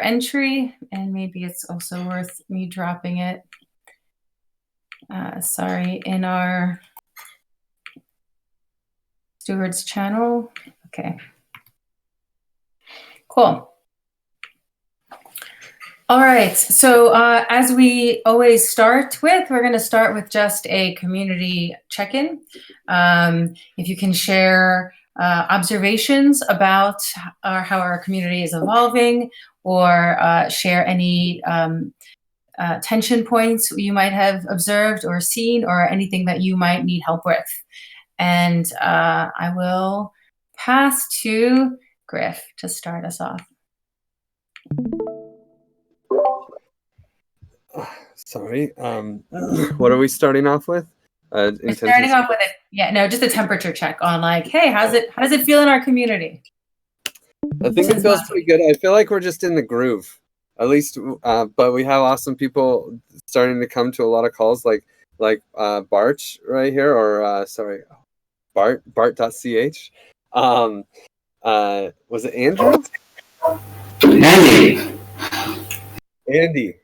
entry, and maybe it's also worth me dropping it. In our stewards channel. Okay. Cool. All right, so as we always start with, we're going to start with just a community check-in. If you can share observations about how our community is evolving, or share any tension points you might have observed or seen, or anything that you might need help with. And I will pass to Griff to start us off. Sorry. What are we starting off with? Starting off with just a temperature check on like, hey, how does it feel in our community? I think it feels pretty good. I feel like we're just in the groove, at least. But we have awesome people starting to come to a lot of calls, like Barch right here, or Bart.ch. Was it Andrew? Andy.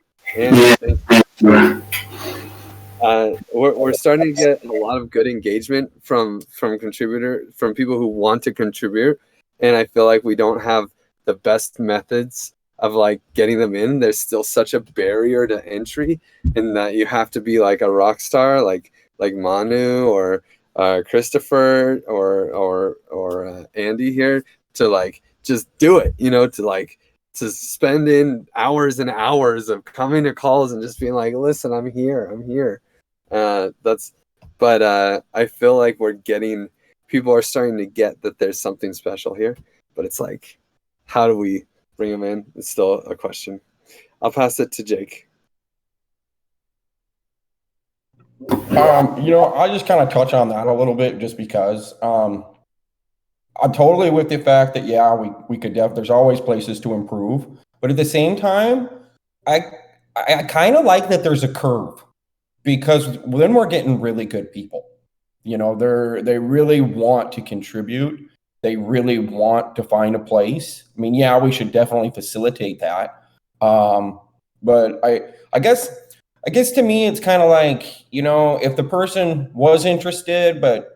We're starting to get a lot of good engagement from people who want to contribute, and I feel like we don't have the best methods of like getting them in. There's still such a barrier to entry, in that you have to be like a rock star, like Manu or Christopher or Andy here, to like just do it, to spend in hours and hours of coming to calls and just being like, listen, I'm here. I feel like people are starting to get that there's something special here, but it's like, how do we bring them in? It's still a question. I'll pass it to Jake. I'll just kind of touch on that a little bit, just because I'm totally with the fact that, we could there's always places to improve, but at the same time, I kind of like that there's a curve, because then we're getting really good people. They really want to contribute. They really want to find a place. I mean, we should definitely facilitate that. But I guess to me, it's kind of like, if the person was interested, but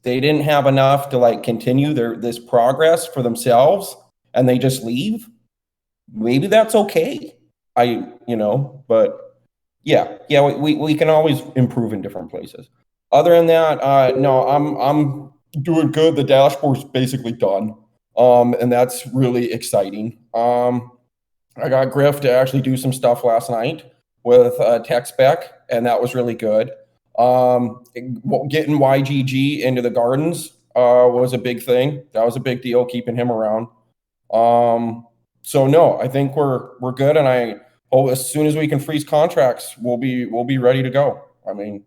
they didn't have enough to like continue this progress for themselves, and they just leave, maybe that's okay. But we can always improve in different places. Other than that, no, I'm doing good. The dashboard's basically done, and that's really exciting. I got Griff to actually do some stuff last night with tech spec, and that was really good. Getting YGG into the gardens was a big thing. That was a big deal, keeping him around. So no, I think we're good, and I hope as soon as we can freeze contracts, we'll be ready to go. I mean,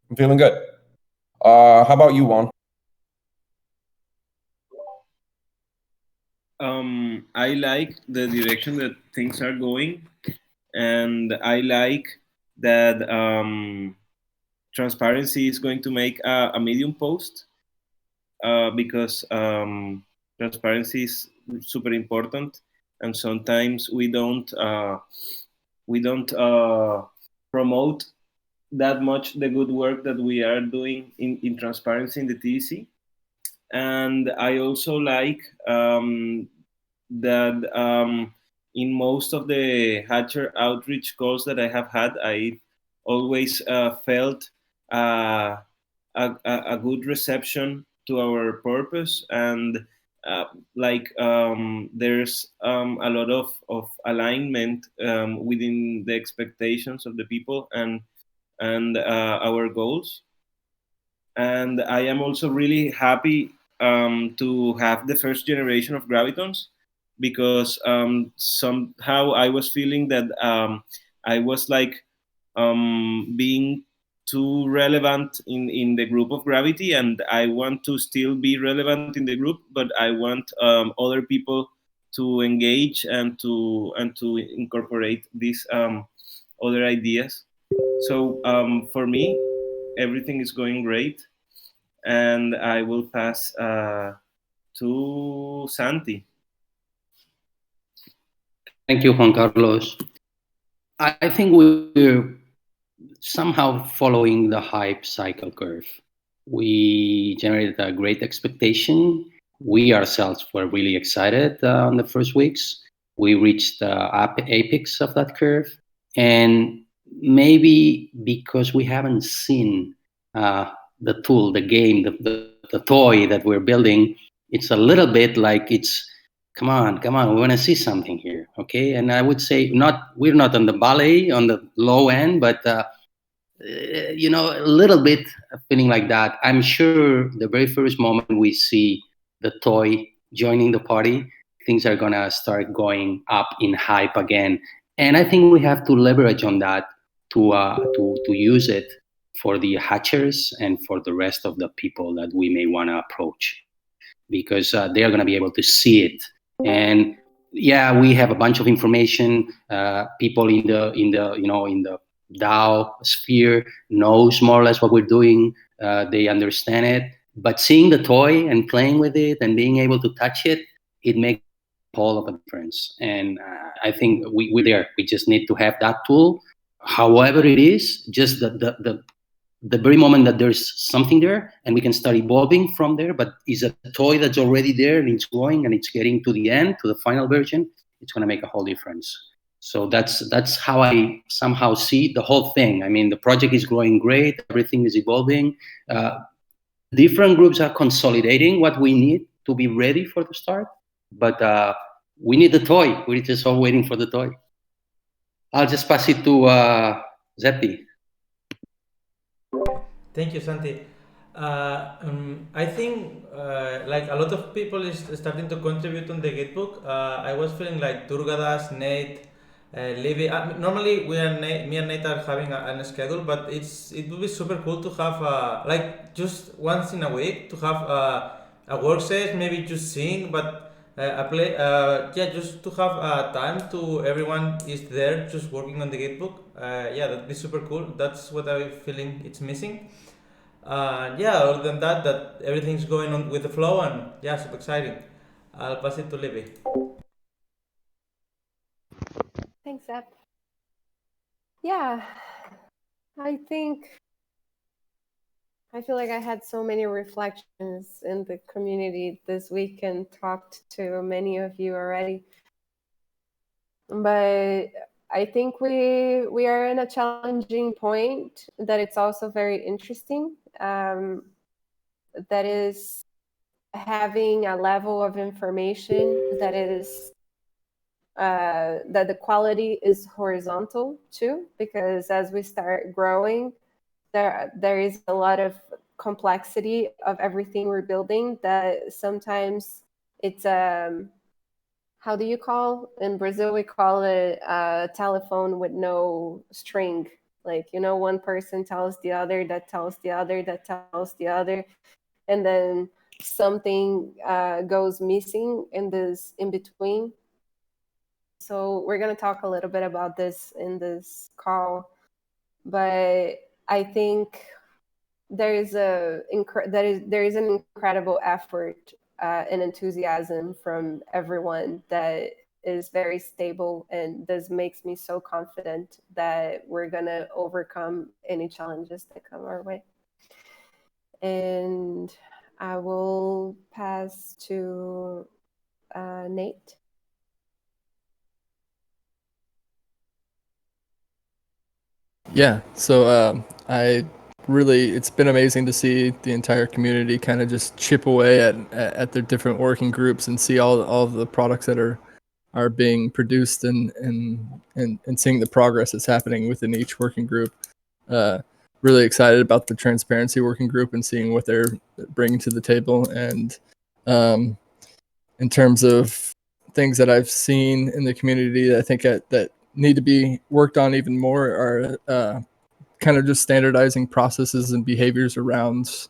I'm feeling good. How about you, Juan? I like the direction that things are going, and I like that transparency is going to make a Medium post, because transparency is super important, and sometimes we don't promote that much the good work that we are doing in transparency in the TDC. And I also like that in most of the Hatcher outreach calls that I have had, I always felt a good reception to our purpose, and there's a lot of alignment within the expectations of the people and our goals. And I am also really happy to have the first generation of Gravitons, because somehow I was feeling that I was like being too relevant in the group of Gravity, and I want to still be relevant in the group, but I want other people to engage and to incorporate these other ideas. So for me, everything is going great, and I will pass to Santi. Thank you, Juan Carlos. I think we're somehow following the hype cycle curve. We generated a great expectation. We ourselves were really excited on the first weeks. We reached the apex of that curve. And maybe because we haven't seen the tool, the game, the toy that we're building, it's a little bit like it's, come on, we want to see something here, okay? And I would say we're not on the ballet, on the low end, but a little bit feeling like that. I'm sure the very first moment we see the toy joining the party, things are gonna start going up in hype again. And I think we have to leverage on that to use it for the hatchers and for the rest of the people that we may want to approach, because they are going to be able to see it. And yeah, we have a bunch of information. People in the DAO sphere knows more or less what we're doing. They understand it. But seeing the toy and playing with it and being able to touch it, it makes all of a difference. And I think we're there. We just need to have that tool. However it is, just the very moment that there's something there and we can start evolving from there, but is a toy that's already there and it's growing and it's getting to the end, to the final version, it's going to make a whole difference. So that's how I somehow see the whole thing. I mean, the project is growing great. Everything is evolving. Different groups are consolidating what we need to be ready for the start, but we need the toy. We're just all waiting for the toy. I'll just pass it to Zeppi. Thank you, Santi. I think like a lot of people is starting to contribute on the Gitbook. I was feeling like Durgadas, Nate, Levi. Normally, me and Nate are having a schedule, but it would be super cool to have like just once in a week to have a work session, maybe just sing, but just to have time to everyone is there just working on the Gitbook. That'd be super cool. That's what I'm feeling it's missing. Other than that everything's going on with the flow, and super exciting. I'll pass it to Libby. Thanks, Zep. Yeah, I feel like I had so many reflections in the community this week and talked to many of you already. But I think we are in a challenging point that it's also very interesting. That is having a level of information that is that the quality is horizontal too, because as we start growing, there is a lot of complexity of everything we're building that sometimes it's how do you call in Brazil, we call it a telephone with no string. Like, one person tells the other, that tells the other, that tells the other, and then something goes missing in this in between. So we're going to talk a little bit about this in this call, but I think there is an incredible effort and enthusiasm from everyone that is very stable, and this makes me so confident that we're going to overcome any challenges that come our way. And I will pass to Nate. Yeah, so it's been amazing to see the entire community kind of just chip away at their different working groups and see all of the products that are being produced and seeing the progress that's happening within each working group. Really excited about the transparency working group and seeing what they're bringing to the table. And in terms of things that I've seen in the community, I think that need to be worked on even more are kind of just standardizing processes and behaviors around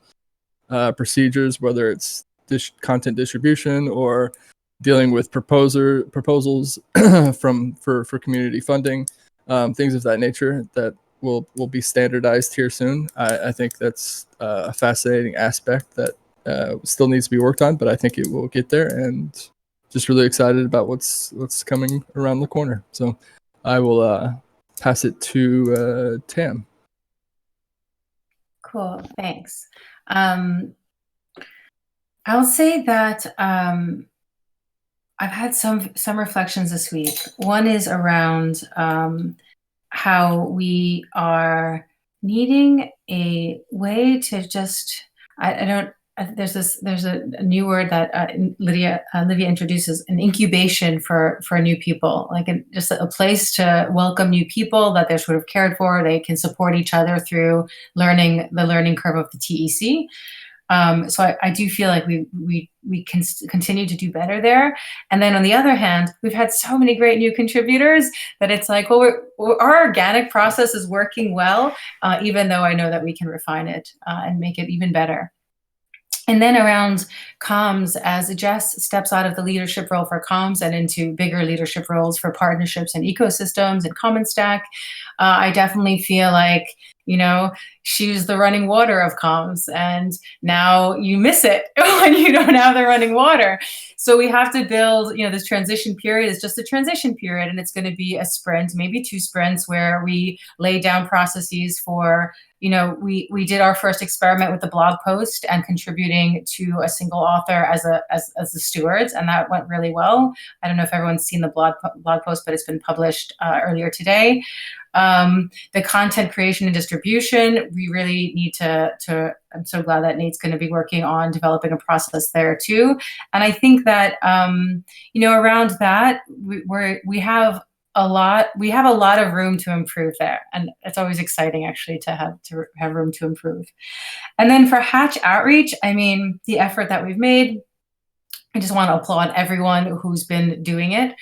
procedures, whether it's content distribution or dealing with proposals for community funding, things of that nature that will be standardized here soon. I think that's a fascinating aspect that still needs to be worked on, but I think it will get there. And just really excited about what's coming around the corner. So I will pass it to Tam. Cool, thanks. I'll say that I've had some reflections this week. One is around how we are needing a way to just, there's a new word that Livia introduces, an incubation for new people, like just a place to welcome new people, that they're sort of cared for, they can support each other through the learning curve of the TEC. So I do feel like we can continue to do better there. And then on the other hand, we've had so many great new contributors that it's like, well, our organic process is working well, even though I know that we can refine it and make it even better. And then around comms, as Jess steps out of the leadership role for comms and into bigger leadership roles for partnerships and ecosystems and Common Stack, I definitely feel like, she's the running water of comms, and now you miss it when you don't have the running water. So we have to build, this transition period is just a transition period, and it's going to be a sprint, maybe 2 sprints, where we lay down processes for, we did our first experiment with the blog post and contributing to a single author as the stewards, and that went really well. I don't know if everyone's seen the blog post, but it's been published earlier today. The content creation and distribution, we really need to I'm so glad that Nate's going to be working on developing a process there too. And I think that, around that, we have a lot of room to improve there. And it's always exciting actually to have room to improve. And then for Hatch Outreach, the effort that we've made, I just want to applaud everyone who's been doing it.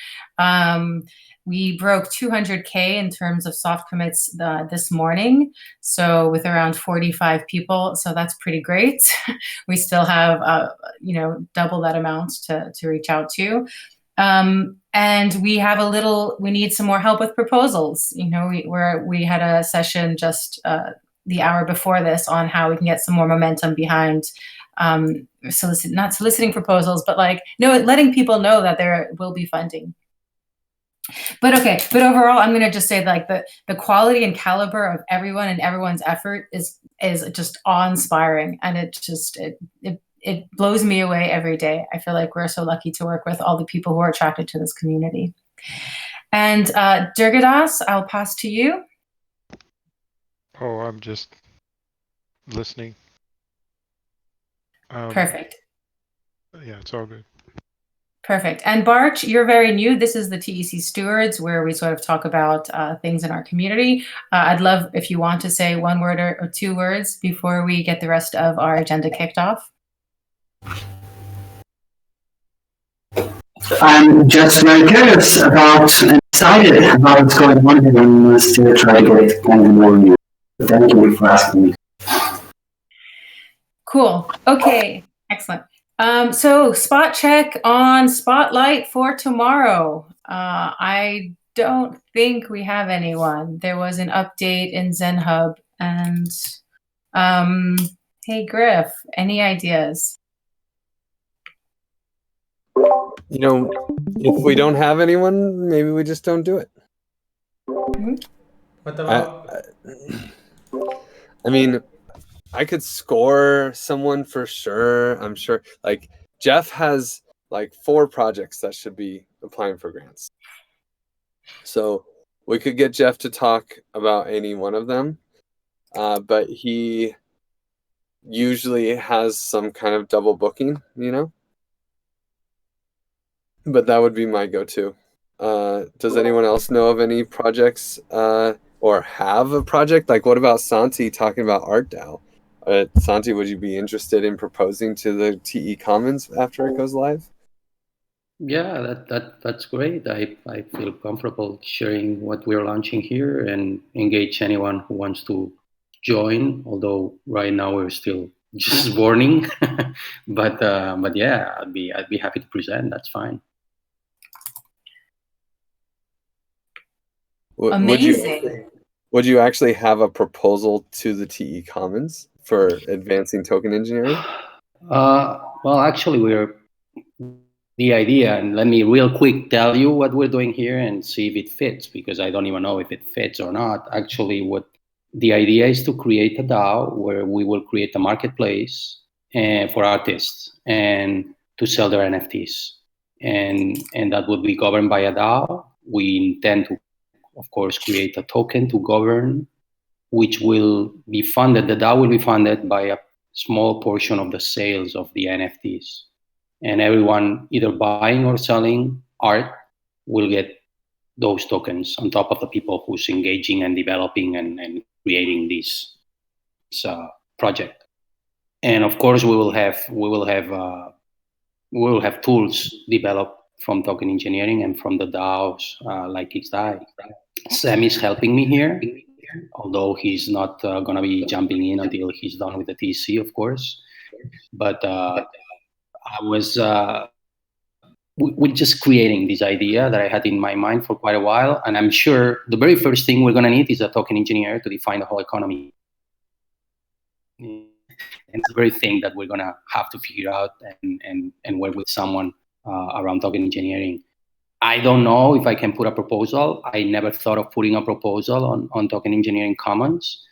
We broke 200K in terms of soft commits this morning, so with around 45 people, so that's pretty great. We still have, double that amount to reach out to. And we need some more help with proposals. We had a session just the hour before this on how we can get some more momentum behind not soliciting proposals, but letting people know that there will be funding. But overall, I'm going to just say the quality and caliber of everyone and everyone's effort is just awe-inspiring, and it blows me away every day. I feel like we're so lucky to work with all the people who are attracted to this community. And Durgadas, I'll pass to you. Oh, I'm just listening. Perfect. Yeah, it's all good. Perfect. And Barch, you're very new. This is the TEC Stewards, where we sort of talk about things in our community. I'd love if you want to say 1 word or 2 words before we get the rest of our agenda kicked off. I'm just very curious about and excited about what's going on here, and still try to get kind of more news. Thank you for asking me. Cool. Okay. Excellent. So spot check on Spotlight for tomorrow. I don't think we have anyone. There was an update in ZenHub, and hey Griff, any ideas? If we don't have anyone, maybe we just don't do it. What about? I could score someone for sure. I'm sure. Jeff has 4 projects that should be applying for grants. So we could get Jeff to talk about any one of them. But he usually has some kind of double booking, But that would be my go-to. Does anyone else know of any projects or have a project? What about Santi talking about ArtDAO? Santi, would you be interested in proposing to the TE Commons after it goes live? Yeah, that's great. I feel comfortable sharing what we're launching here and engage anyone who wants to join. Although right now we're still just warning, but yeah, I'd be happy to present. That's fine. Amazing. Would you actually have a proposal to the TE Commons for advancing token engineering? Well, actually, the idea, and let me real quick tell you what we're doing here and see if it fits, because I don't even know if it fits or not. Actually, what the idea is to create a DAO where we will create a marketplace for artists and to sell their NFTs. And that would be governed by a DAO. We intend to, of course, create a token to govern, which will be funded. The DAO will be funded by a small portion of the sales of the NFTs. And everyone either buying or selling art will get those tokens on top of the people who's engaging and developing and creating this project. And of course, we will have tools developed from token engineering and from the DAOs like XDAI. Sam is helping me here, although he's not going to be jumping in until he's done with the TC, of course. But I was we're just creating this idea that I had in my mind for quite a while. And I'm sure the very first thing we're going to need is a token engineer to define the whole economy. And it's the very thing that we're going to have to figure out and work with someone around token engineering. I don't know if I can put a proposal. I never thought of putting a proposal on Token Engineering Commons,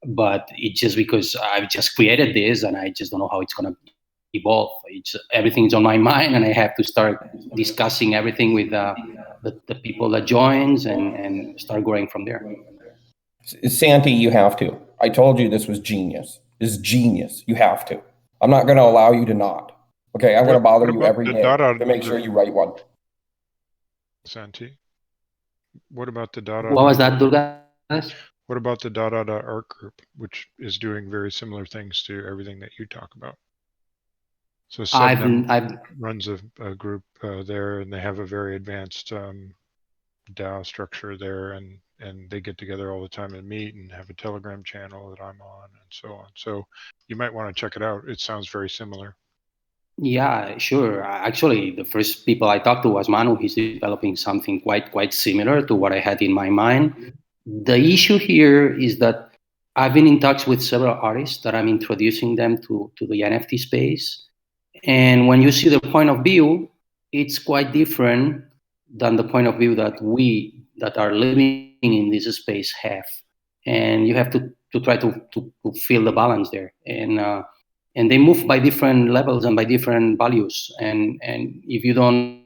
but it's just because I've just created this and I just don't know how it's going to evolve. Everything's on my mind, and I have to start discussing everything with the people that joins and start growing from there. Santi, you have to. I told you this was genius. This is genius. You have to. I'm not going to allow you to not. Okay, I'm going to bother you every day to make sure you write one. Santi, what about the Dada? What was that, Durga? What about the Dada art group, which is doing very similar things to everything that you talk about? So I've runs a group there, and they have a very advanced DAO structure there, and they get together all the time and meet and have a Telegram channel that I'm on and so on. So you might want to check it out. It sounds very similar. Yeah, sure. Actually, the first people I talked to was Manu. He's developing something quite similar to what I had in my mind. The issue here is that I've been in touch with several artists that I'm introducing them to the NFT space. And when you see the point of view, it's quite different than the point of view that we that are living in this space have. And you have to try to feel the balance there. And they move by different levels and by different values. And if you don't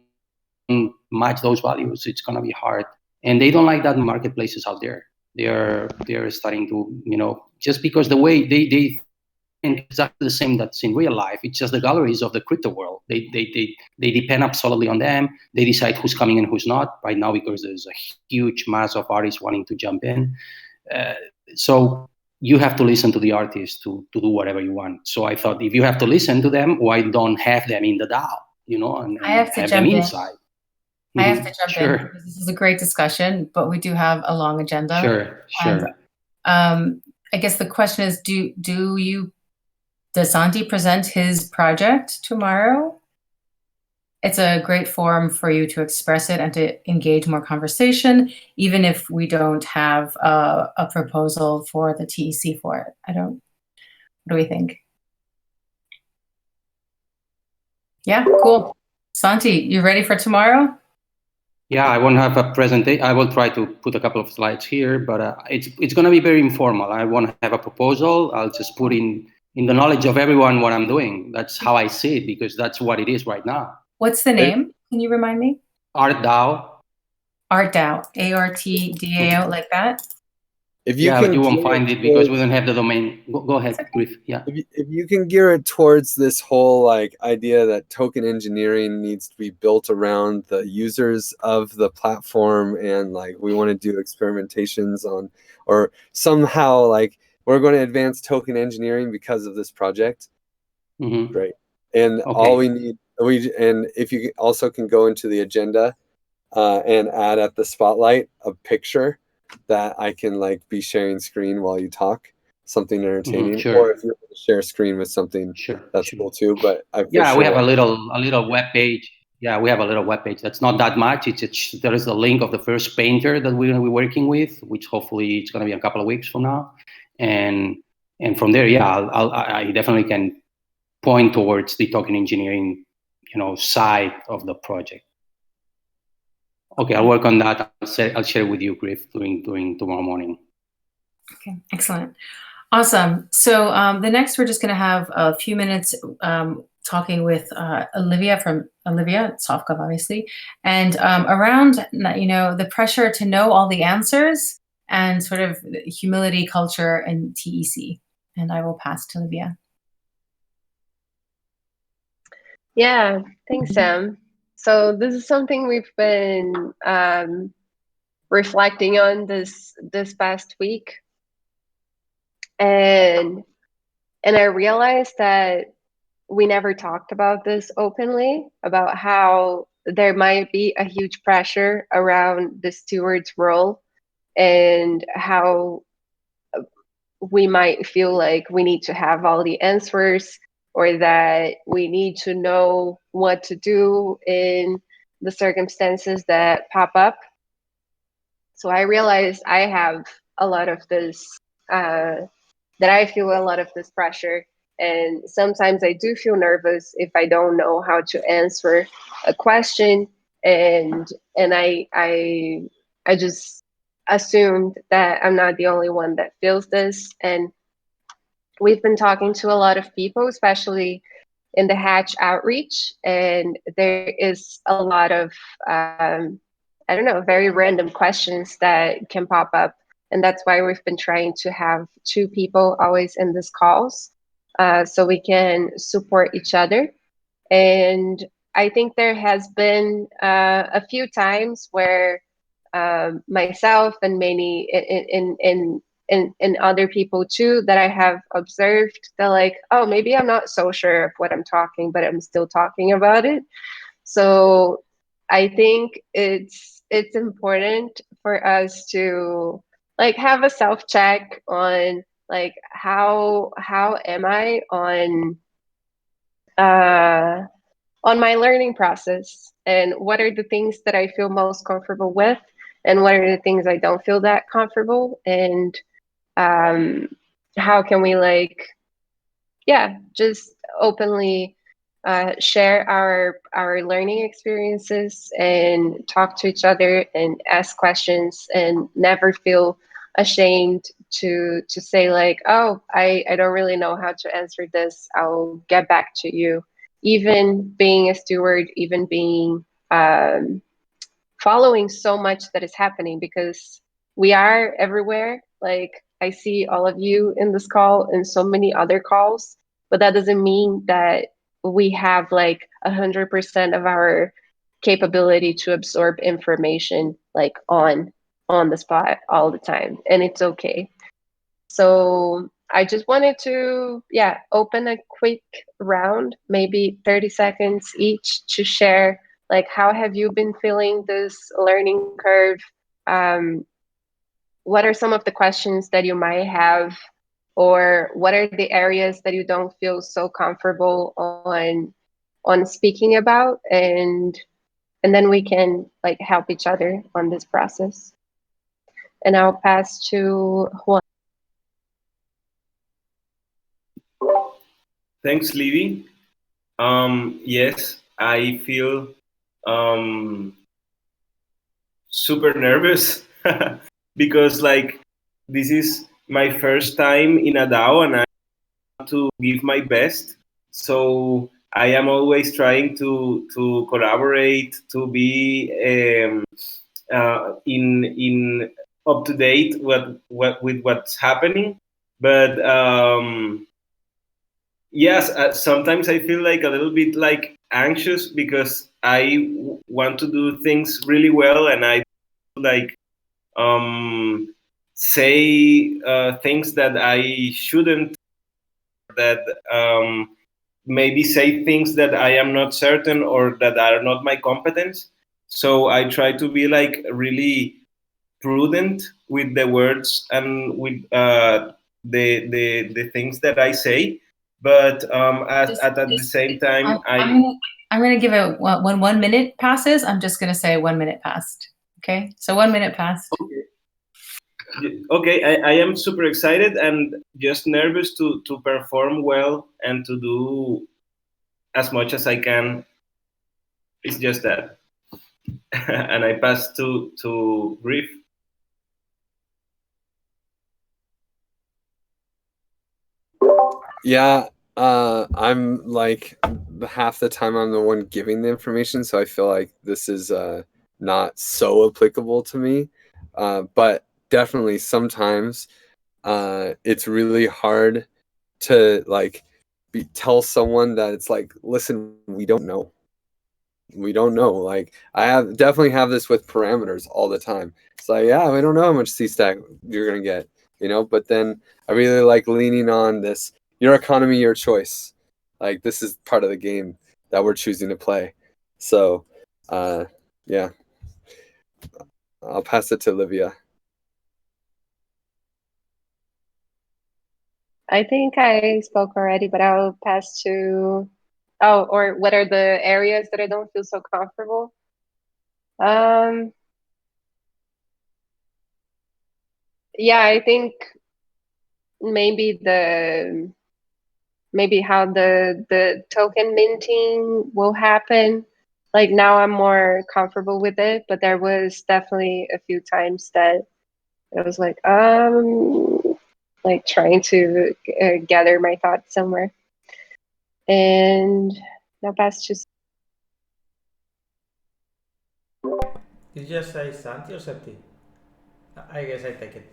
match those values, it's going to be hard. And they don't like that marketplaces out there. They're starting to, just because the way they think exactly the same that's in real life. It's just the galleries of the crypto world. They depend absolutely on them. They decide who's coming and who's not right now because there's a huge mass of artists wanting to jump in. So you have to listen to the artists to do whatever you want. So I thought, if you have to listen to them, why don't have them in the DAO, and I have to have jump them in. inside? I have to jump in because this is a great discussion, but we do have a long agenda. Sure. And, I guess the question is, does Santi present his project tomorrow? It's a great forum for you to express it and to engage more conversation, even if we don't have a proposal for the TEC for it. What do we think? Yeah, cool. Santi, you ready for tomorrow? Yeah, I won't have a presentation. I will try to put a couple of slides here, but it's going to be very informal. I won't have a proposal. I'll just put in the knowledge of everyone what I'm doing. That's how I see it, because that's what it is right now. What's the name? Can you remind me? Art DAO. Art DAO. ARTDAO, like that? But you won't find it because we don't have the domain. Go ahead, Griff. Yeah. If you can gear it towards this whole idea that token engineering needs to be built around the users of the platform, and we want to do experimentations on, or somehow we're going to advance token engineering because of this project. Mm-hmm. Great. And all we need, and if you also can go into the agenda and add at the spotlight a picture that I can be sharing screen while you talk, something entertaining. Sure. Or if you want to share screen with something, that's cool too. But we have a little web page. Yeah, we have a little web page. That's not that much. There is a link of the first painter that we're going to be working with, which hopefully it's going to be a couple of weeks from now, and from there, I definitely can point towards the token engineering side of the project. Okay, I'll work on that. I'll share with you, Griff, during tomorrow morning. Okay, excellent. Awesome. So the next, we're just going to have a few minutes talking with Olivia from SoftGov, obviously, and around the pressure to know all the answers and sort of humility culture and TEC. And I will pass to Olivia. Yeah, thanks, Sam. So this is something we've been reflecting on this past week, and I realized that we never talked about this openly, about how there might be a huge pressure around the steward's role and how we might feel like we need to have all the answers, or that we need to know what to do in the circumstances that pop up. So I realized I have a lot of this, that I feel a lot of this pressure. And sometimes I do feel nervous if I don't know how to answer a question. And I just assumed that I'm not the only one that feels this. And we've been talking to a lot of people, especially in the Hatch outreach, and there is a lot of, very random questions that can pop up. And that's why we've been trying to have two people always in these calls, so we can support each other. And I think there has been a few times where myself and many in other people too that I have observed, they're like, oh, maybe I'm not so sure of what I'm talking, but I'm still talking about it. So I think it's important for us to have a self-check on how am I on my learning process, and what are the things that I feel most comfortable with, and what are the things I don't feel that comfortable, and how can we just openly share our learning experiences and talk to each other and ask questions, and never feel ashamed to say oh, I don't really know how to answer this, I'll get back to you. Even being a steward, even being following so much that is happening, because we are everywhere. I see all of you in this call and so many other calls, but that doesn't mean that we have 100% of our capability to absorb information on the spot all the time, and it's okay. So I just wanted to open a quick round, maybe 30 seconds each, to share how have you been feeling this learning curve? What are some of the questions that you might have, or what are the areas that you don't feel so comfortable on speaking about, and then we can help each other on this process. And I'll pass to Juan. Thanks, Livy. Yes, I feel super nervous because this is my first time in a DAO, and I want to give my best. So I am always trying to collaborate, to be in up to date with what's happening. But yes, sometimes I feel a little bit anxious, because I want to do things really well, and I say things that I shouldn't, that maybe say things that I am not certain or that are not my competence. So I try to be really prudent with the words and with the things that I say. But at the same time, I'm going to give it when 1 minute passes. I'm just going to say 1 minute passed. Okay, so 1 minute passed. Okay, I am super excited and just nervous to perform well and to do as much as I can it's just that. And I pass to Griff. Yeah, I'm like half the time I'm the one giving the information, so I feel like this is not so applicable to me. But definitely sometimes it's really hard to like tell someone that it's like, listen, we don't know. Like I definitely have this with parameters all the time. It's like, yeah, we don't know how much C-stack you're gonna get, but then I really like leaning on this, your economy, your choice. Like this is part of the game that we're choosing to play. So yeah, I'll pass it to Livia. I think I spoke already, but I'll pass to, or what are the areas that I don't feel so comfortable? Yeah, I think maybe how the token minting will happen. Like now I'm more comfortable with it, but there was definitely a few times that I was like trying to gather my thoughts somewhere. And now pass to. Did you just say Santi or Septi? I guess I take it.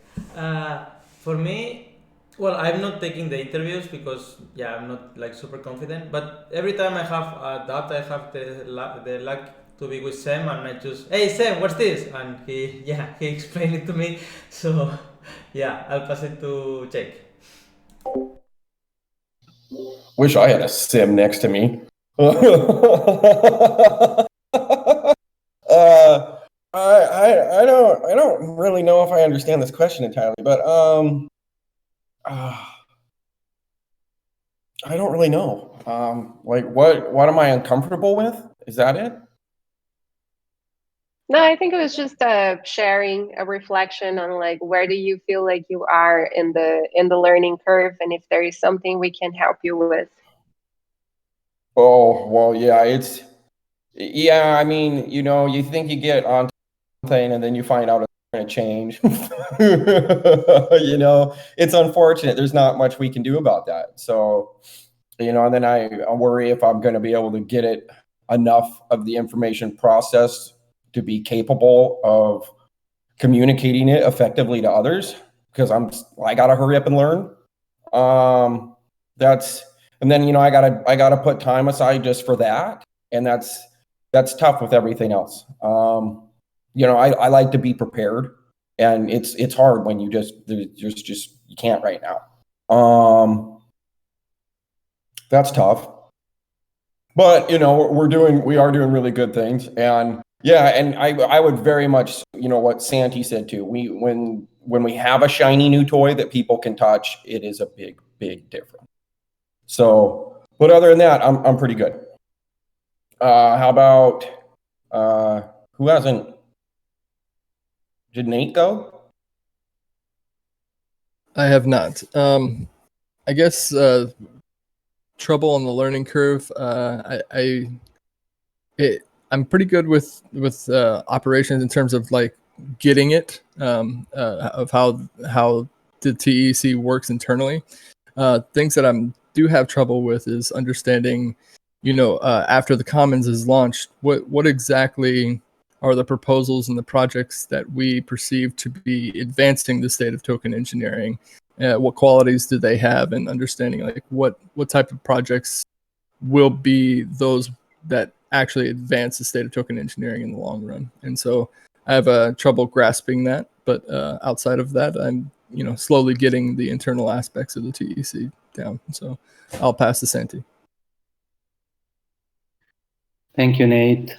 For me, well, I'm not taking the interviews because I'm not like super confident. But every time I have a doubt, I have the luck to be with Sam, and I just, hey Sam, what's this? And he explained it to me. So I'll pass it to Jake. Wish I had a sim next to me. I don't really know if I understand this question entirely, but I don't really know. Like what am I uncomfortable with? Is that it? No, I think it was just sharing a reflection on like where do you feel like you are in the learning curve, and if there is something we can help you with. Oh well, I mean, you think you get on something and then you find out it's going to change. It's unfortunate. There's not much we can do about that. So, and then I worry if I'm going to be able to get it enough of the information processed to be capable of communicating it effectively to others, because I got to hurry up and learn. And then, I gotta put time aside just for that. And that's tough with everything else. I like to be prepared, and it's hard when you can't right now. That's tough, but we are doing really good things, and and I would very much, what Santi said too. When we have a shiny new toy that people can touch, it is a big difference. So, but other than that, I'm pretty good. How about who hasn't? Did Nate go? I have not. I guess trouble on the learning curve. I'm pretty good with operations in terms of like getting it of how the TEC works internally. Things that I do have trouble with is understanding, after the Commons is launched, what exactly are the proposals and the projects that we perceive to be advancing the state of token engineering? What qualities do they have, and understanding like what type of projects will be those that actually advance the state of token engineering in the long run. And so I have trouble grasping that, but outside of that, I'm slowly getting the internal aspects of the TEC down. So I'll pass to Santi. Thank you, Nate.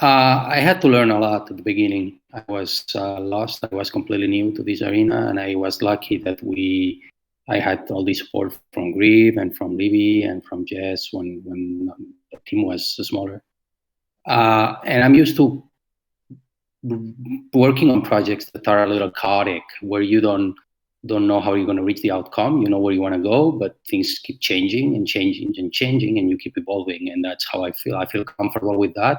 I had to learn a lot at the beginning. I was lost. I was completely new to this arena, and I was lucky that I had all the support from Griff and from Libby and from Jess when the team was smaller. And I'm used to working on projects that are a little chaotic, where you don't know how you're going to reach the outcome. You know where you want to go, but things keep changing and changing and changing, and you keep evolving. And that's how I feel. I feel comfortable with that.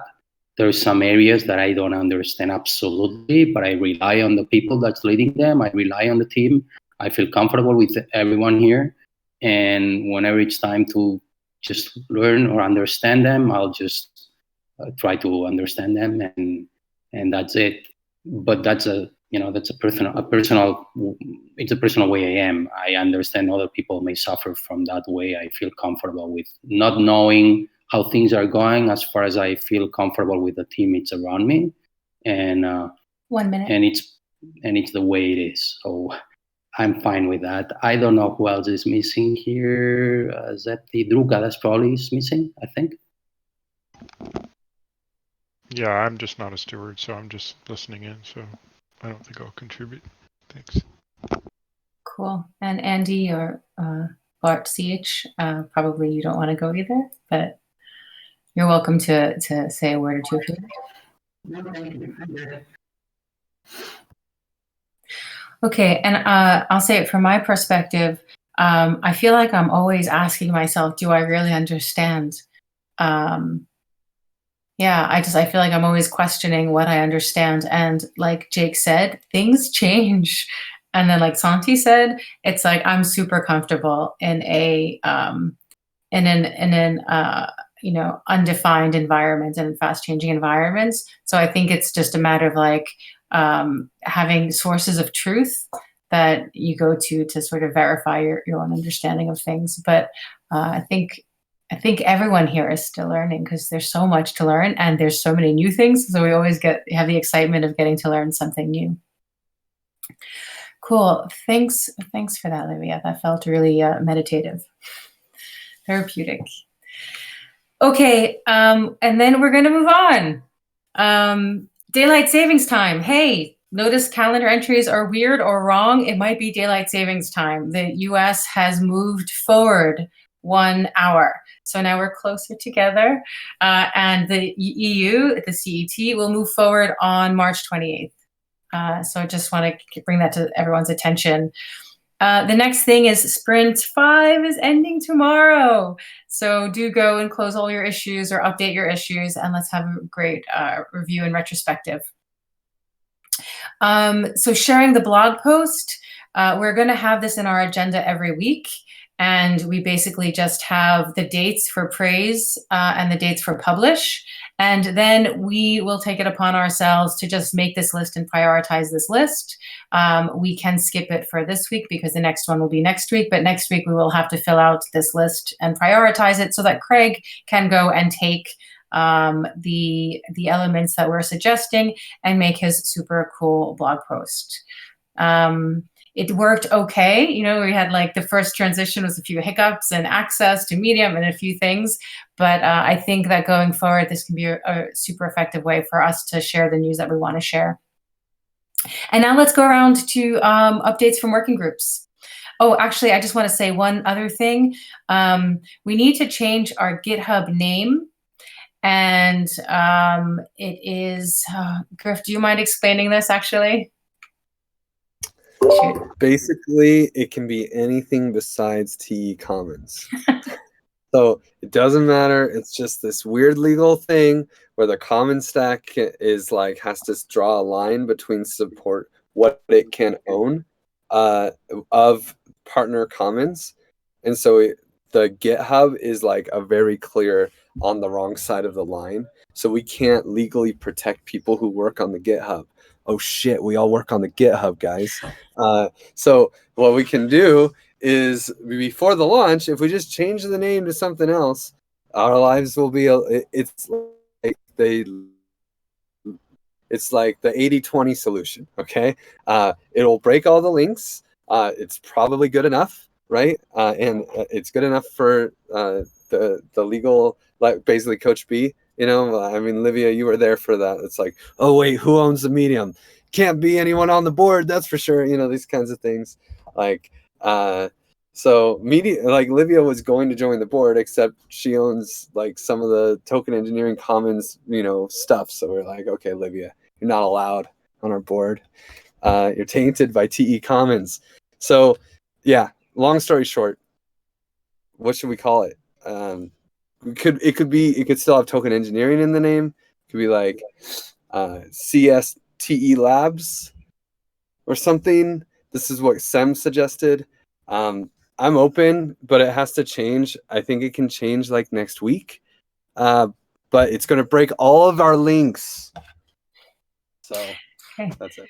There's some areas that I don't understand absolutely, but I rely on the people that's leading them. I rely on the team. I feel comfortable with everyone here. And whenever it's time to just learn or understand them, I'll just try to understand them, and that's it. But that's a personal way I am. I understand other people may suffer from that way. I feel comfortable with not knowing how things are going, as far as I feel comfortable with the team it's around me, and 1 minute. and it's the way it is. So I'm fine with that. I don't know who else is missing here. Zepti Drugadas probably is missing, I think. Yeah, I'm just not a steward, so I'm just listening in. So I don't think I'll contribute. Thanks. Cool. And Andy or Bart CH, probably you don't want to go either, but you're welcome to say a word or two if you like. No, thank you. Okay, and I'll say it from my perspective. I feel like I'm always asking myself, do I really understand? Yeah, I feel like I'm always questioning what I understand. And like Jake said, things change. And then like Santi said, it's like I'm super comfortable in an undefined environment and fast changing environments. So I think it's just a matter of like having sources of truth that you go to sort of verify your own understanding of things. But I think everyone here is still learning, because there's so much to learn and there's so many new things. So we always have the excitement of getting to learn something new. Cool. Thanks for that, Livia. That felt really meditative, therapeutic. Okay, and then we're going to move on. Daylight savings time. Hey, notice calendar entries are weird or wrong. It might be daylight savings time. The US has moved forward 1 hour. So now we're closer together. And the EU, the CET, will move forward on March 28th. So I just want to bring that to everyone's attention. The next thing is Sprint 5 is ending tomorrow. So do go and close all your issues or update your issues, and let's have a great review and retrospective. So sharing the blog post, we're going to have this in our agenda every week. And we basically just have the dates for praise and the dates for publish. And then we will take it upon ourselves to just make this list and prioritize this list. We can skip it for this week because the next one will be next week. But next week we will have to fill out this list and prioritize it so that Craig can go and take the elements that we're suggesting and make his super cool blog post. It worked okay. You know, we had like the first transition was a few hiccups and access to Medium and a few things. But I think that going forward, this can be a super effective way for us to share the news that we want to share. And now let's go around to updates from working groups. Oh, actually, I just want to say one other thing. We need to change our GitHub name. And it is, Griff, do you mind explaining this actually? Basically, it can be anything besides TE Commons. So it doesn't matter. It's just this weird legal thing where the common stack is like has to draw a line between support what it can own of partner commons, and so the GitHub is like a very clear on the wrong side of the line. So we can't legally protect people who work on the GitHub. Oh shit, we all work on the GitHub, guys. So what we can do is before the launch, if we just change the name to something else, our lives will be, it's like the 80-20 solution, okay? It'll break all the links. It's probably good enough, right? And it's good enough for the legal, like basically Coach B. You know, I mean, Livia, you were there for that. It's like, oh, wait, who owns the Medium? Can't be anyone on the board, that's for sure. You know, these kinds of things. Like, so like Livia was going to join the board, except she owns like some of the token engineering commons, you know, stuff. So we're like, okay, Livia, you're not allowed on our board. You're tainted by TE Commons. So, yeah, long story short, what should we call it? It could still have token engineering in the name. It could be like CSTE Labs or something. This is what Sem suggested. I'm open, but it has to change. I think it can change like next week. But it's going to break all of our links. So that's it.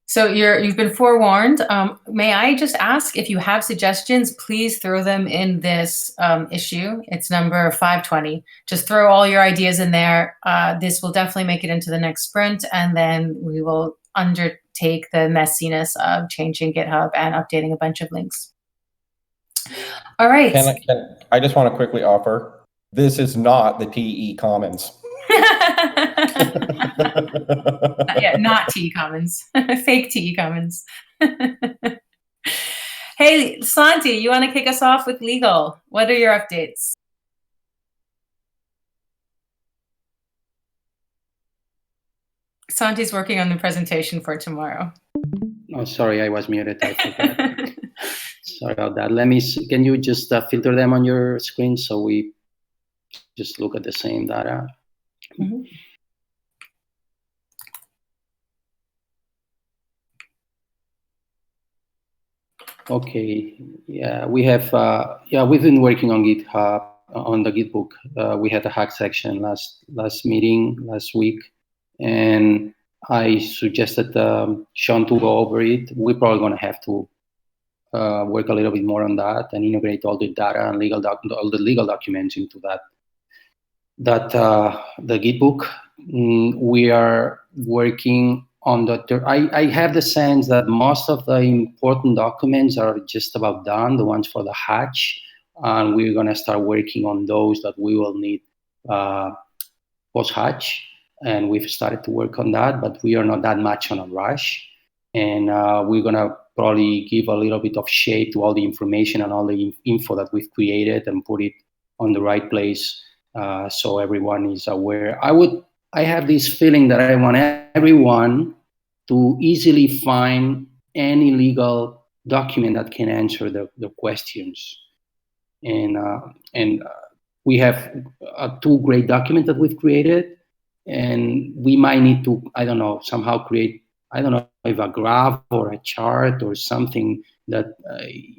So you've been forewarned. May I just ask, if you have suggestions, please throw them in this issue. It's number 520. Just throw all your ideas in there. This will definitely make it into the next sprint, and then we will undertake the messiness of changing GitHub and updating a bunch of links. All right. I just want to quickly offer, this is not the TE Commons. Yeah, not TE Commons. Fake TE Commons. Hey, Santi, you want to kick us off with legal? What are your updates? Santi's working on the presentation for tomorrow. Oh, sorry, I was muted. I forgot. Sorry about that. Can you just filter them on your screen so we just look at the same data? Mm-hmm. Okay, yeah, we have, we've been working on GitHub, on the Gitbook. We had a hack section last week, and I suggested Sean to go over it. We're probably going to have to work a little bit more on that and integrate all the data and all the legal documents into the Gitbook. We are working on I have the sense that most of the important documents are just about done, the ones for the hatch, and we're going to start working on those that we will need post-hatch, and we've started to work on that, but we are not that much on a rush, and we're going to probably give a little bit of shape to all the information and all the info that we've created and put it on the right place so everyone is aware. I have this feeling that I want everyone to easily find any legal document that can answer the questions. And we have 2 great documents that we've created, and we might need to, I don't know, somehow create, I don't know, if a graph or a chart or something that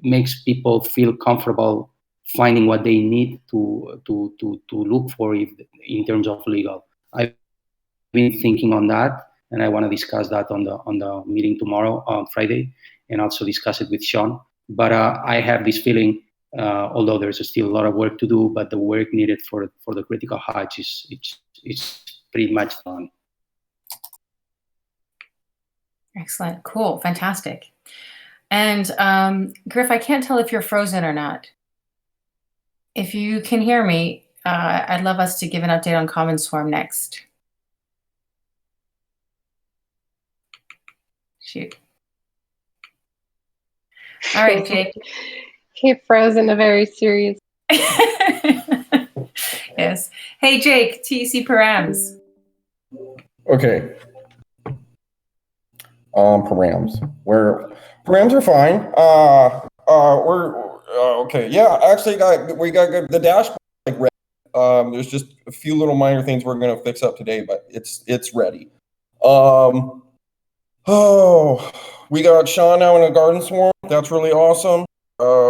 makes people feel comfortable finding what they need to look for in terms of legal. I've been thinking on that, and I want to discuss that on the meeting tomorrow, on Friday, and also discuss it with Sean. But I have this feeling, although there's still a lot of work to do, but the work needed for the critical hatch is pretty much done. Excellent, cool, fantastic. And Griff, I can't tell if you're frozen or not. If you can hear me, I'd love us to give an update on Common Swarm next. Shoot. All right, Jake. He froze in a very serious. Yes. Hey, Jake, TEC params. Okay. Params. Params are fine. Okay. Yeah, actually, we got the dashboard like ready. There's just a few little minor things we're gonna fix up today, but it's ready. We got Sean now in a garden swarm. That's really awesome.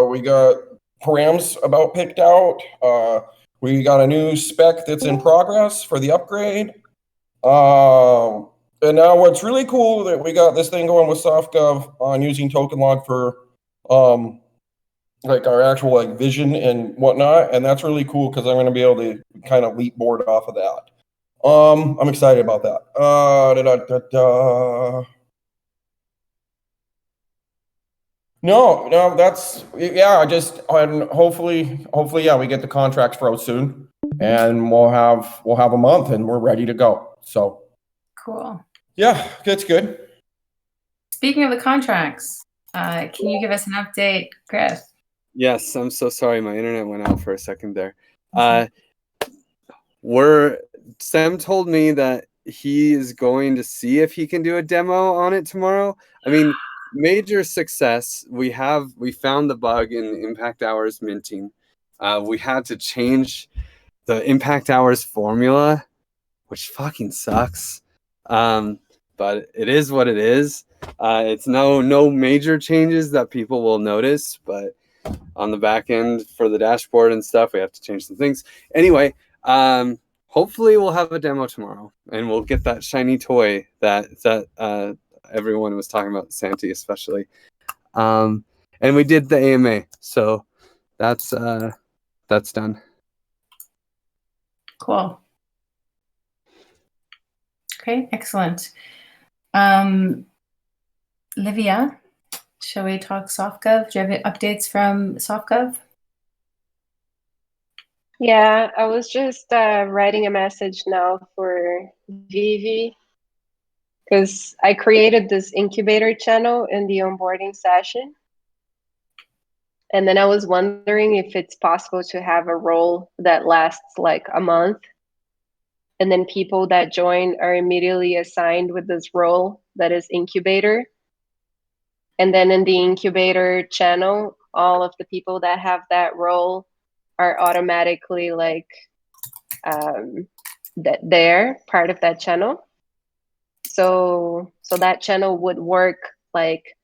We got params about picked out. We got a new spec that's in progress for the upgrade. And now what's really cool that we got this thing going with SoftGov on using token log for like our actual like vision and whatnot, and that's really cool because I'm going to be able to kind of leap board off of that. I'm excited about that. No, that's hopefully, yeah, we get the contracts froze soon, and we'll have a month, and we're ready to go. So cool. Yeah, that's good. Speaking of the contracts, can you give us an update, Chris? Yes, I'm so sorry. My internet went out for a second there. Sam told me that he is going to see if he can do a demo on it tomorrow. I mean, major success. We found the bug in impact hours minting. We had to change the impact hours formula, which fucking sucks. But it is what it is. It's no major changes that people will notice, but on the back end for the dashboard and stuff, we have to change some things. Anyway, hopefully we'll have a demo tomorrow, and we'll get that shiny toy that everyone was talking about, Santi especially. And we did the AMA, so that's done. Cool. Okay, excellent. Livia, shall we talk SoftGov? Do you have updates from SoftGov? Yeah, I was just writing a message now for Vivi, because I created this incubator channel in the onboarding session. And then I was wondering if it's possible to have a role that lasts like a month. And then people that join are immediately assigned with this role that is incubator. And then in the incubator channel, all of the people that have that role are automatically like they're part of that channel. So that channel would work like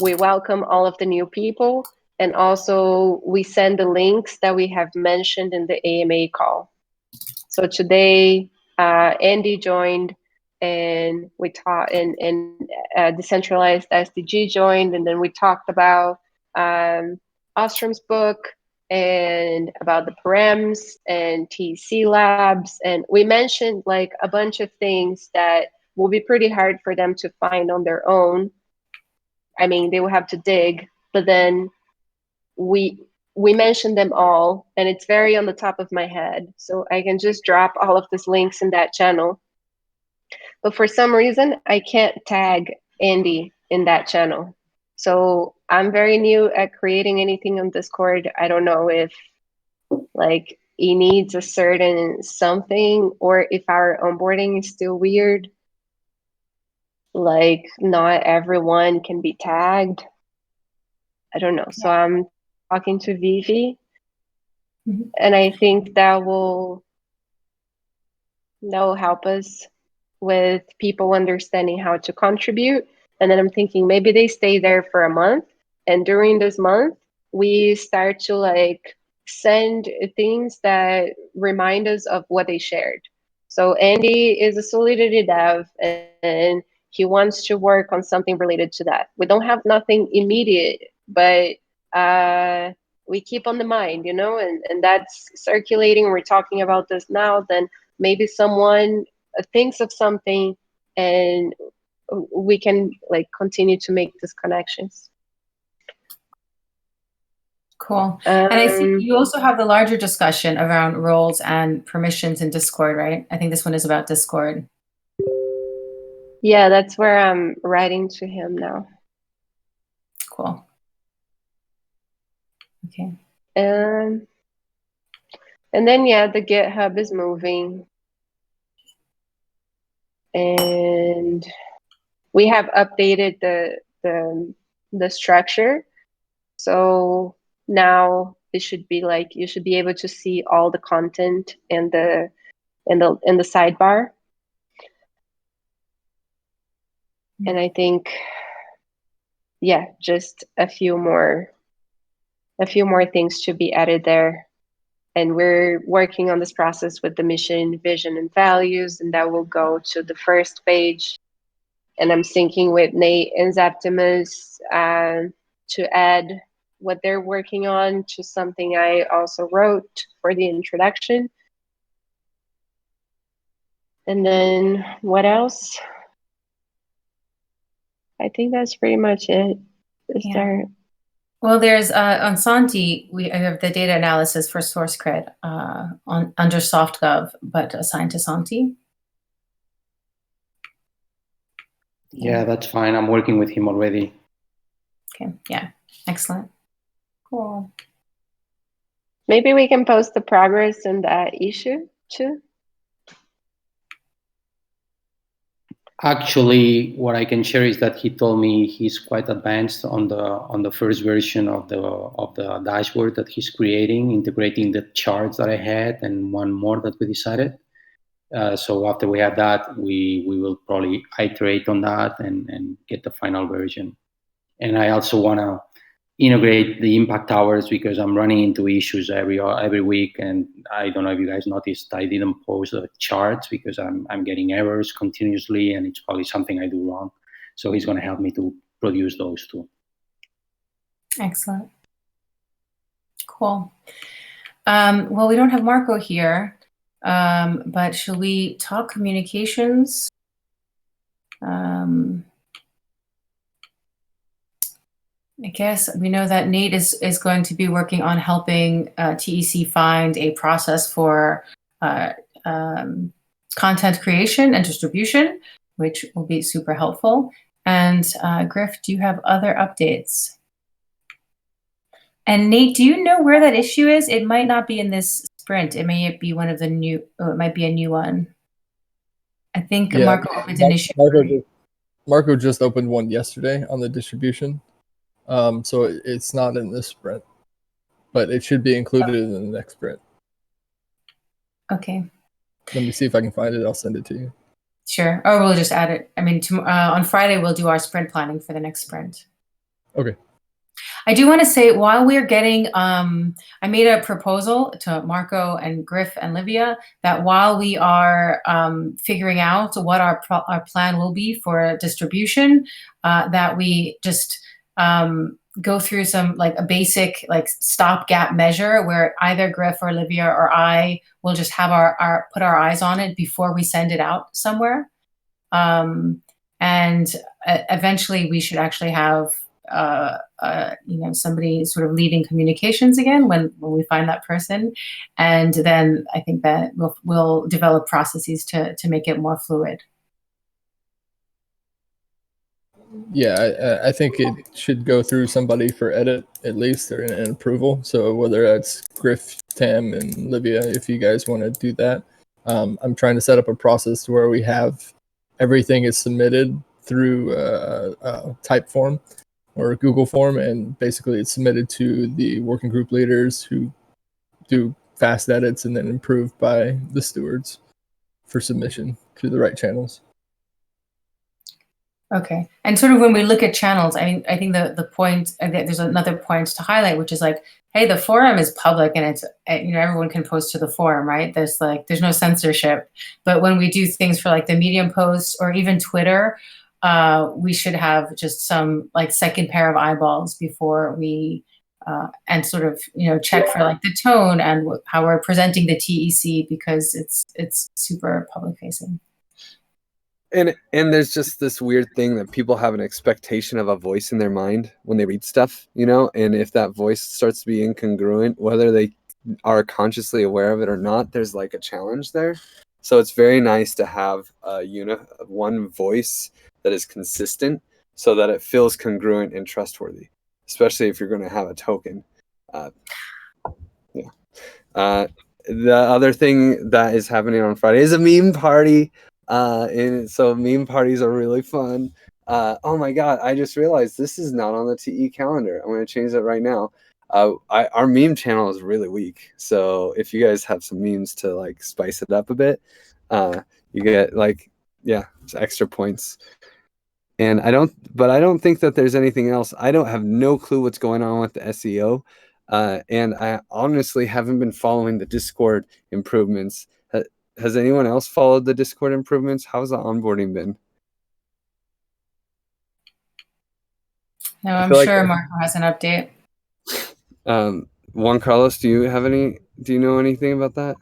we welcome all of the new people, and also we send the links that we have mentioned in the AMA call. So today, Andy joined, and we taught, and Decentralized SDG joined, and then we talked about Ostrom's book and about the params and TC labs, and we mentioned like a bunch of things that will be pretty hard for them to find on their own. I mean, they will have to dig, but then we mentioned them all, and it's very on the top of my head. So I can just drop all of these links in that channel. But for some reason, I can't tag Andy in that channel. So I'm very new at creating anything on Discord. I don't know if like he needs a certain something, or if our onboarding is still weird. Like not everyone can be tagged. I don't know. So I'm talking to Vivi, and I think that will help us with people understanding how to contribute. And then I'm thinking maybe they stay there for a month, and during this month we start to like send things that remind us of what they shared. So Andy is a Solidity dev, and he wants to work on something related to that. We don't have nothing immediate, but we keep on the mind, you know, and that's circulating. We're talking about this now, then maybe someone thinks of something, and we can like continue to make these connections. Cool. And I see you also have the larger discussion around roles and permissions in Discord, right? I think this one is about Discord. Yeah, that's where I'm writing to him now. Cool. Okay. And then, yeah, the GitHub is moving. And we have updated the structure. So now it should be like, you should be able to see all the content in the sidebar. And I think, yeah, just a few more things to be added there. And we're working on this process with the mission, vision, and values, and that will go to the first page. And I'm syncing with Nate and Zaptimus to add what they're working on to something I also wrote for the introduction. And then what else? I think that's pretty much it. Well, there's on Santi, we have the data analysis for source cred under SoftGov, but assigned to Santi. Yeah, that's fine. I'm working with him already. Okay, yeah, excellent. Cool. Maybe we can post the progress in that issue too. Actually, what I can share is that he told me he's quite advanced on the first version of the dashboard that he's creating, integrating the charts that I had and one more that we decided. So after we have that, we will probably iterate on that and get the final version. And I also want to integrate the impact hours because I'm running into issues every week, and I don't know if you guys noticed I didn't post the charts because I'm getting errors continuously, and it's probably something I do wrong. So he's going to help me to produce those too. Excellent. Cool. Well, we don't have Marco here, but shall we talk communications? I guess we know that Nate is going to be working on helping TEC find a process for content creation and distribution, which will be super helpful. And Griff, do you have other updates? And Nate, do you know where that issue is? It might not be in this sprint. It may be one of the new, it might be a new one. I think Marco opened an issue. Marco just opened one yesterday on the distribution. So it's not in this sprint, but it should be included in the next sprint. Okay. Let me see if I can find it. I'll send it to you. Sure. Or we'll just add it. I mean, on Friday, we'll do our sprint planning for the next sprint. Okay. I do want to say, while we're getting, I made a proposal to Marco and Griff and Livia that while we are figuring out what our plan will be for distribution, that we just go through some like a basic like stopgap measure where either Griff or Livia or I will just have put our eyes on it before we send it out somewhere. And eventually we should actually have somebody sort of leading communications again when we find that person, and then I think that we'll develop processes to make it more fluid. Yeah, I think it should go through somebody for edit at least, or an approval. So whether that's Griff, Tam, and Livia, if you guys want to do that, I'm trying to set up a process where we have everything is submitted through Typeform or Google form, and basically it's submitted to the working group leaders who do fast edits and then improved by the stewards for submission to the right channels. Okay. And sort of when we look at channels, I mean, I think the point, there's another point to highlight, which is like, hey, the forum is public and it's, everyone can post to the forum, right? There's no censorship. But when we do things for like the Medium posts or even Twitter, we should have just some like second pair of eyeballs before we and sort of check for like the tone and how we're presenting the TEC, because it's super public facing. And there's just this weird thing that people have an expectation of a voice in their mind when they read stuff, and if that voice starts to be incongruent, whether they are consciously aware of it or not, there's like a challenge there. So it's very nice to have one voice that is consistent so that it feels congruent and trustworthy, especially if you're going to have a token. The other thing that is happening on Friday is a meme party. And so meme parties are really fun. Oh my God, I just realized this is not on the TE calendar. I'm going to change that right now. Our meme channel is really weak. So if you guys have some memes to like spice it up a bit, you get extra points. And I don't think that there's anything else. I don't have no clue what's going on with the SEO. And I honestly haven't been following the Discord improvements. Has anyone else followed the Discord improvements? How's the onboarding been? No, I'm sure Marco has an update. Juan Carlos, do you know anything about that?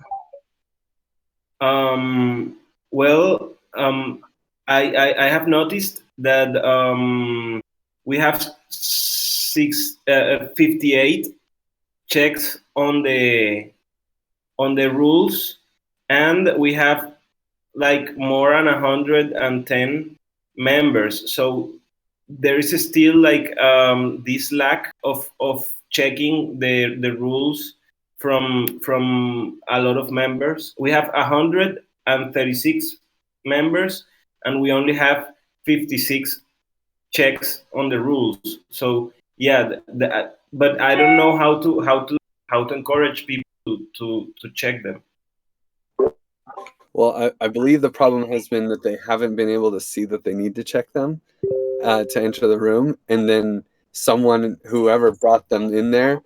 I have noticed that we have 58 checks on the rules, and we have like more than 110 members. So there is still like this lack of checking the rules from a lot of members. We have 136 members, and we only have 56 checks on the rules. So yeah, but I don't know how to encourage people to check them. Well, I believe the problem has been that they haven't been able to see that they need to check them to enter the room, and then whoever brought them in there,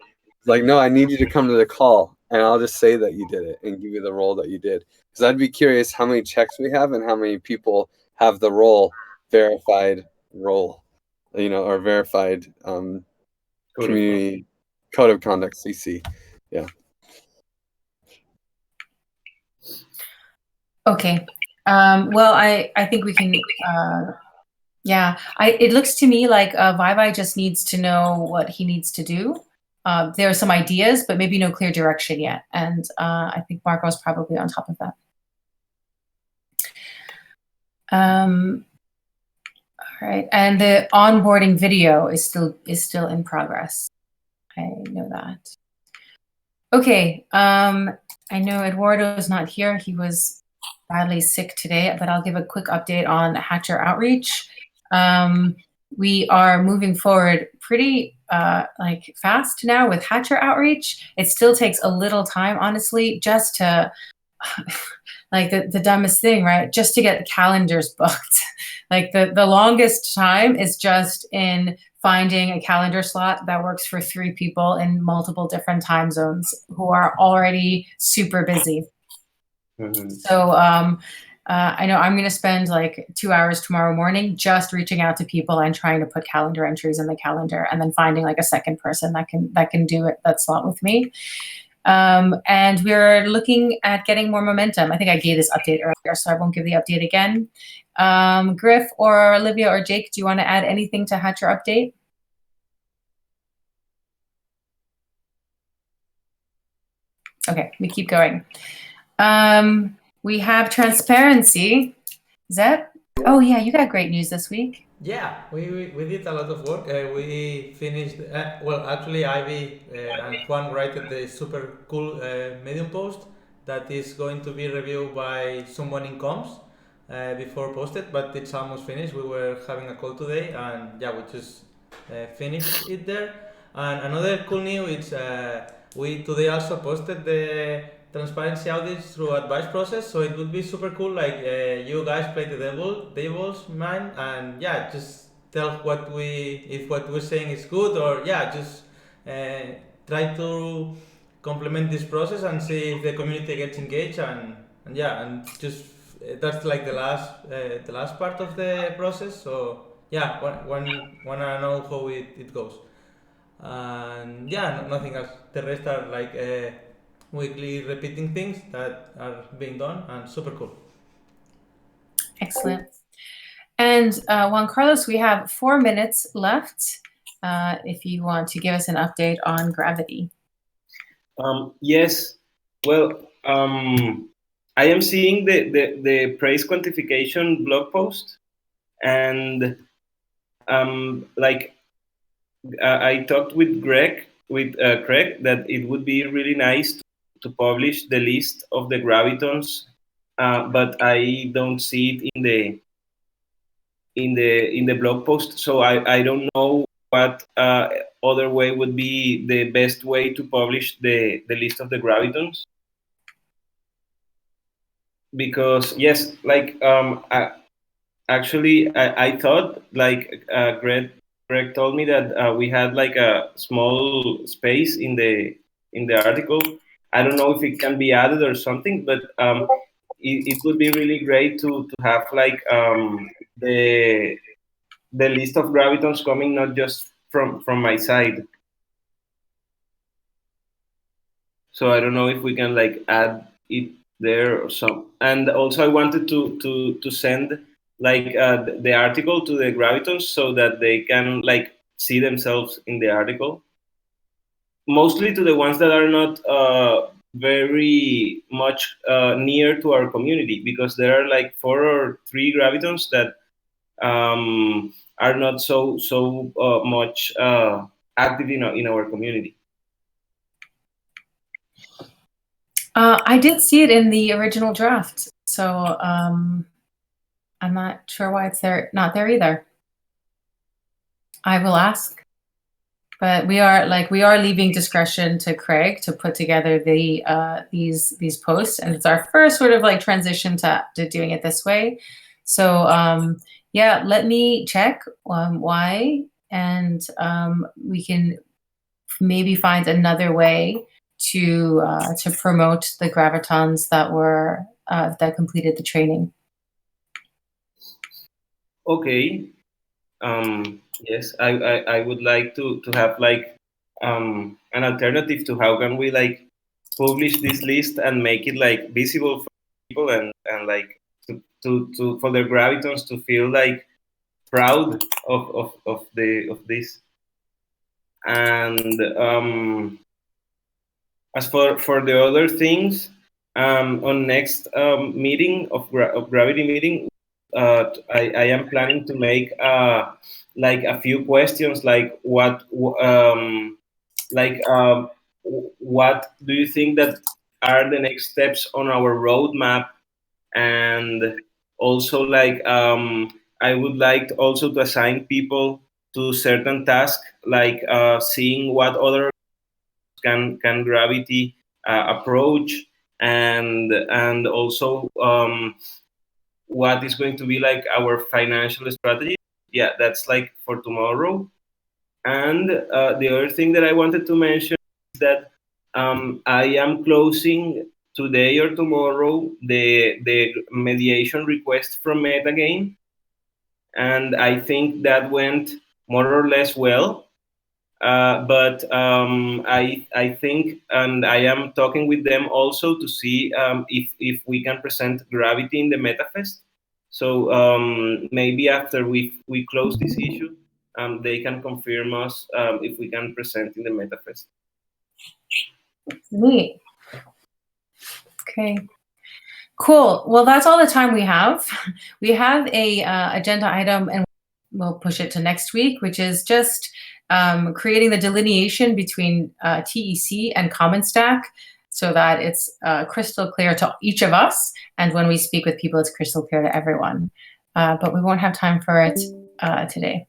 like, no, I need you to come to the call, and I'll just say that you did it and give you the role that you did. Because I'd be curious how many checks we have and how many people have the role verified role, or verified community code of conduct CC. Yeah. Okay. Well, I think we can. Yeah. It looks to me like Vivi just needs to know what he needs to do. There are some ideas, but maybe no clear direction yet. And I think Marco's probably on top of that. All right. And the onboarding video is still in progress. I know that. Okay. I know Eduardo's not here. He was badly sick today, but I'll give a quick update on Hatcher Outreach. We are moving forward pretty fast now with Hatcher Outreach. It still takes a little time, honestly, just to like the dumbest thing, right? Just to get calendars booked. Like the longest time is just in finding a calendar slot that works for 3 people in multiple different time zones who are already super busy. Mm-hmm. So I know I'm going to spend like 2 hours tomorrow morning just reaching out to people and trying to put calendar entries in the calendar, and then finding like a second person that can do that slot with me. And we're looking at getting more momentum. I think I gave this update earlier, so I won't give the update again. Griff or Olivia or Jake, do you want to add anything to Hatcher update? Okay, we keep going. We have transparency. Zeb? Oh yeah, you got great news this week. Yeah, we did a lot of work. We finished, well, actually Ivy and Juan wrote the super cool Medium post that is going to be reviewed by someone in comms before posted, but it's almost finished. We were having a call today, and yeah, we just finished it there. And another cool news is we today also posted the transparency audits through advice process, so it would be super cool, like you guys play the devil's man, and yeah, just tell if what we're saying is good, or yeah, just try to complement this process and see if the community gets engaged, and yeah, and just that's like the last part of the process. So yeah, wanna know how it goes, and yeah, nothing else. The rest are like weekly repeating things that are being done, and super cool. Excellent. And Juan Carlos, we have 4 minutes left if you want to give us an update on Gravity. Yes. Well, I am seeing the praise quantification blog post, and I talked with Craig that it would be really nice to publish the list of the gravitons, but I don't see it in the blog post, so I don't know what other way would be the best way to publish the list of the gravitons. Because yes, like actually I thought, like Greg told me that we had like a small space in the article. I don't know if it can be added or something, but it would be really great to have like the list of gravitons coming not just from my side. So I don't know if we can like add it there or some. And also I wanted to send like the article to the gravitons so that they can like see themselves in the article. Mostly to the ones that are not very much near to our community, because there are like 4 or 3 gravitons that are not so much active in our community. I did see it in the original draft, so I'm not sure why it's not there either. I will ask. But we are leaving discretion to Craig to put together these posts, and it's our first sort of like transition to doing it this way. So yeah, let me check why, and we can maybe find another way to promote the gravitons that were that completed the training. Okay. Yes, I would like to have like an alternative to how can we like publish this list and make it like visible for people and like to for their gravitons to feel like proud of this. And as for the other things, on next meeting of gravity meeting, I am planning to make like a few questions, like what do you think that are the next steps on our roadmap, and also like I would like also to assign people to certain tasks, like seeing what other can gravity approach, and also what is going to be like our financial strategy. Yeah, that's like for tomorrow. And the other thing that I wanted to mention is that I am closing today or tomorrow the mediation request from Metagame, and I think that went more or less well. But I think, and I am talking with them also to see if we can present gravity in the MetaFest. So maybe after we close this issue, they can confirm us if we can present in the MetaFest. Neat. Okay. Cool. Well, that's all the time we have. We have a agenda item, and we'll push it to next week, which is just creating the delineation between TEC and Common Stack so that it's crystal clear to each of us. And when we speak with people, it's crystal clear to everyone. But we won't have time for it today.